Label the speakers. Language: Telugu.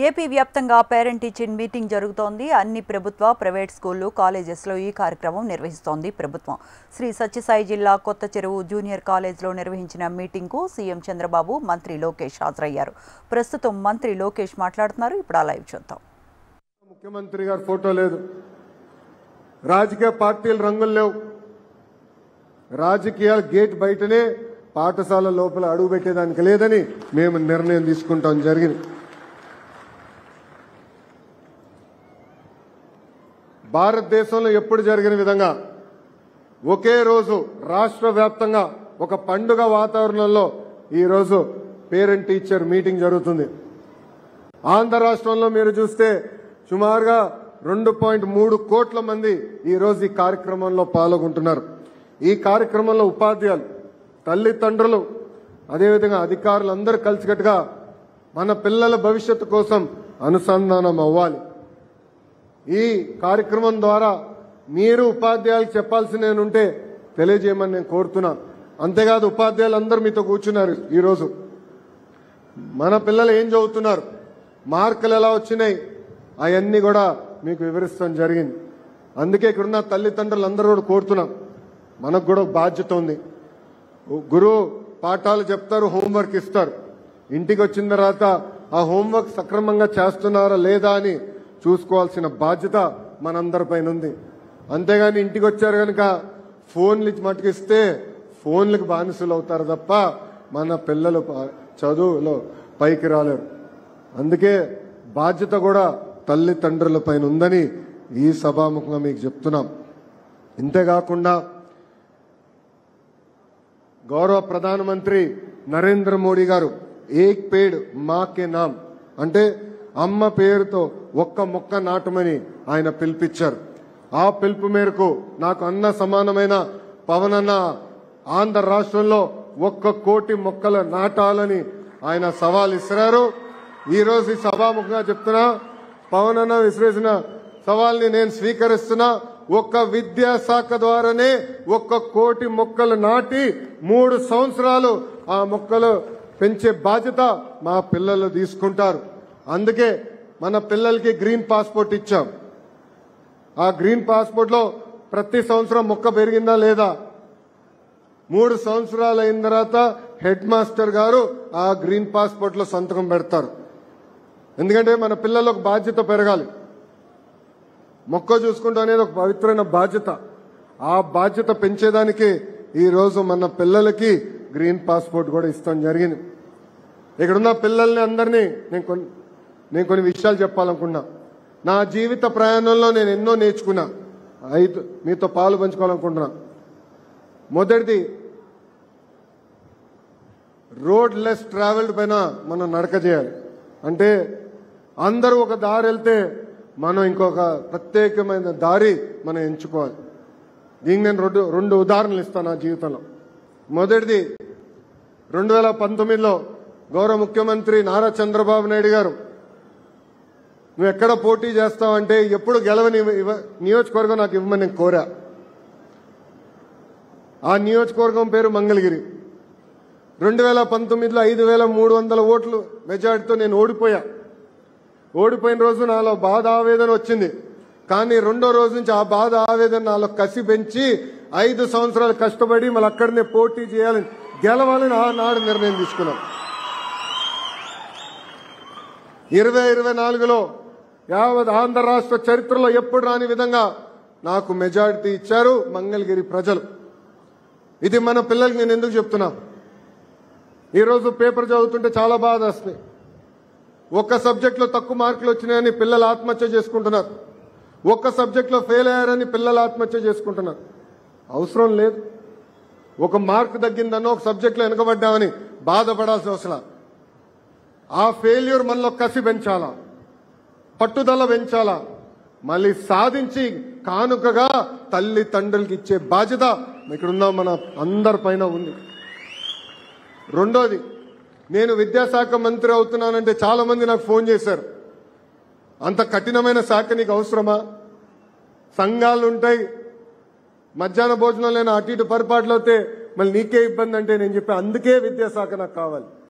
Speaker 1: ఏపీ వ్యాప్తంగా పేరెంట్ టీచర్ మీటింగ్ జరుగుతోంది. అన్ని ప్రభుత్వ, ప్రైవేట్ స్కూళ్లు, కాలేజెస్లో ఈ కార్యక్రమం నిర్వహిస్తోంది ప్రభుత్వం. శ్రీ సత్యసాయి జిల్లా కొత్త చెరువు జూనియర్ కాలేజ్లో నిర్వహించిన మీటింగ్కు సీఎం చంద్రబాబు, మంత్రి లోకేష్ హాజరయ్యారు. ప్రస్తుతం మంత్రి లోకేష్ మాట్లాడుతున్నారు. ఇప్పుడు ఆ లైవ్ చూద్దాం.
Speaker 2: ముఖ్యమంత్రి గారి ఫోటో లేదు, రాజకీయ పార్టీల రంగులు లేవు, రాజకీయాల గేట్ బయటనే పాఠశాల లోపల అడుగు పెట్టేదానికి లేదని మేము నిర్ణయం తీసుకుంటాం జరిగింది. భారతదేశంలో ఎప్పుడు జరిగిన విధంగా ఒకే రోజు రాష్ట్ర వ్యాప్తంగా ఒక పండుగ వాతావరణంలో ఈరోజు పేరెంట్ టీచర్ మీటింగ్ జరుగుతుంది. ఆంధ్ర రాష్ట్రంలో మీరు చూస్తే సుమారుగా 2.3 కోట్ల మంది ఈరోజు ఈ కార్యక్రమంలో పాల్గొంటున్నారు. ఈ కార్యక్రమంలో ఉపాధ్యాయులు, తల్లిదండ్రులు, అదేవిధంగా అధికారులు అందరూ కలిసికట్టుగా మన పిల్లల భవిష్యత్తు కోసం అనుసంధానం అవ్వాలి. ఈ కార్యక్రమం ద్వారా మీరు ఉపాధ్యాయులకు చెప్పాల్సినవి ఉంటే తెలియజేయమని నేను కోరుతున్నాను. అంతేకాదు ఉపాధ్యాయులు అందరూ మీతో కూర్చున్నారు. ఈరోజు మన పిల్లలు ఏం చదువుతున్నారు, మార్కులు ఎలా వచ్చినాయి, అవన్నీ కూడా మీకు వివరిస్తాం జరిగింది. అందుకే ఇక్కడున్న తల్లిదండ్రులు అందరూ కూడా కోరుతున్నాం, మనకు కూడా బాధ్యత ఉంది. గురువు పాఠాలు చెప్తారు, హోంవర్క్ ఇస్తారు. ఇంటికి వచ్చిన తర్వాత ఆ హోంవర్క్ సక్రమంగా చేస్తున్నారా లేదా అని చూసుకోవాల్సిన బాధ్యత మనందరిపైన ఉంది. అంతేగాని ఇంటికి వచ్చారు కనుక ఫోన్లు మటుకిస్తే ఫోన్లకు బానిసలు అవుతారు తప్ప మన పిల్లలు చదువులో పైకి రాలేరు. అందుకే బాధ్యత కూడా తల్లిదండ్రుల పైన ఉందని ఈ సభాముఖంగా మీకు చెప్తున్నాం. ఇంతేకాకుండా గౌరవ ప్రధానమంత్రి నరేంద్ర మోడీ గారు ఏక్ పేడ్ మా కే నామ్ అంటే అమ్మ పేరుతో ఒక్క మొక్క నాటమని ఆయన పిలిపించారు. ఆ పిలుపు మేరకు నాకు అన్న సమానమైన పవన్ అన్న ఆంధ్ర రాష్ట్రంలో 1 కోటి మొక్కలు నాటాలని ఆయన సవాల్ ఇస్తున్నారు. ఈరోజు ఈ సభాముఖంగా చెప్తున్నా, పవన్ అన్న విసిరేసిన సవాల్ని నేను స్వీకరిస్తున్నా. ఒక్క విద్యాశాఖ ద్వారానే 1 కోటి మొక్కలు నాటి 3 సంవత్సరాలు ఆ మొక్కలు పెంచే బాధ్యత మా పిల్లలు తీసుకుంటారు. అందుకే మన పిల్లలకి గ్రీన్ పాస్పోర్ట్ ఇచ్చాం. ఆ గ్రీన్ పాస్పోర్ట్ లో ప్రతి సంవత్సరం మొక్క పెరిగిందా లేదా, 3 సంవత్సరాలు అయిన తర్వాత హెడ్ మాస్టర్ గారు ఆ గ్రీన్ పాస్పోర్ట్ లో సంతకం పెడతారు. ఎందుకంటే మన పిల్లలకు బాధ్యత పెరగాలి. మొక్క చూసుకుంటూ అనేది ఒక పవిత్రమైన బాధ్యత. ఆ బాధ్యత పెంచేదానికి ఈరోజు మన పిల్లలకి గ్రీన్ పాస్పోర్ట్ కూడా ఇస్తాం జరిగింది. ఇక్కడున్న పిల్లల్ని అందరినీ నేను కొన్ని విషయాలు చెప్పాలనుకున్నా. నా జీవిత ప్రయాణంలో నేను ఎన్నో నేర్చుకున్నా, మీతో పాలు పంచుకోవాలనుకుంటున్నా. మొదటిది, రోడ్ లెస్ ట్రావెల్డ్ పైన మనం నడక చేయాలి. అంటే అందరూ ఒక దారి వెళ్తే మనం ఇంకొక ప్రత్యేకమైన దారి మనం ఎంచుకోవాలి. దీనికి నేను రెండు ఉదాహరణలు ఇస్తాను నా జీవితంలో. మొదటిది, 2019లో గౌరవ ముఖ్యమంత్రి నారా చంద్రబాబు నాయుడు గారు నువ్వు ఎక్కడ పోటీ చేస్తావంటే ఎప్పుడు గెలవని నియోజకవర్గం నాకు ఇవ్వమని నేను కోరా. ఆ నియోజకవర్గం పేరు మంగళగిరి. 2019లో 5,300 ఓట్లు మెజార్టీతో నేను ఓడిపోయా. ఓడిపోయిన రోజు నాలో బాధ ఆవేదన వచ్చింది. కానీ రెండో రోజు నుంచి ఆ బాధ ఆవేదన నాలో కసి పెంచి 5 సంవత్సరాలు కష్టపడి మళ్ళీ అక్కడనే పోటీ చేయాలని, గెలవాలని ఆనాడు నిర్ణయం తీసుకున్నాం. 2024లో యావత్ ఆంధ్ర రాష్ట్ర చరిత్రలో ఎప్పుడు రాని విధంగా నాకు మెజారిటీ ఇచ్చారు మంగళగిరి ప్రజలు. ఇది మన పిల్లలకి నేను ఎందుకు చెప్తున్నా, ఈరోజు పేపర్ చదువుతుంటే చాలా బాధ వస్తుంది. ఒక్క సబ్జెక్టులో తక్కువ మార్కులు వచ్చినాయని పిల్లలు ఆత్మహత్య చేసుకుంటున్నారు. ఒక్క సబ్జెక్టులో ఫెయిల్ అయ్యారని పిల్లలు ఆత్మహత్య చేసుకుంటున్నారు. అవసరం లేదు. ఒక మార్క్ తగ్గిందనో, ఒక సబ్జెక్టులో వెనకబడ్డామని బాధపడాల్సిన అవసరం. ఆ ఫెయిల్యూర్ మనలో కసి పెంచాలా, పట్టుదల పెంచాలా, మళ్ళీ సాధించి కానుకగా తల్లిదండ్రులకి ఇచ్చే బాధ్యత ఇక్కడున్న మన అందరిపైన ఉంది. రెండోది, నేను విద్యాశాఖ మంత్రి అవుతున్నానంటే చాలా మంది నాకు ఫోన్ చేశారు. అంత కఠినమైన శాఖ నీకు అవసరమా, సంఘాలు ఉంటాయి, మధ్యాహ్న భోజనం లేని అటు ఇటు పరిపాట్లు అవుతే మళ్ళీ నీకే ఇబ్బంది అంటే నేను చెప్పా, అందుకే విద్యాశాఖ నాకు కావాలి.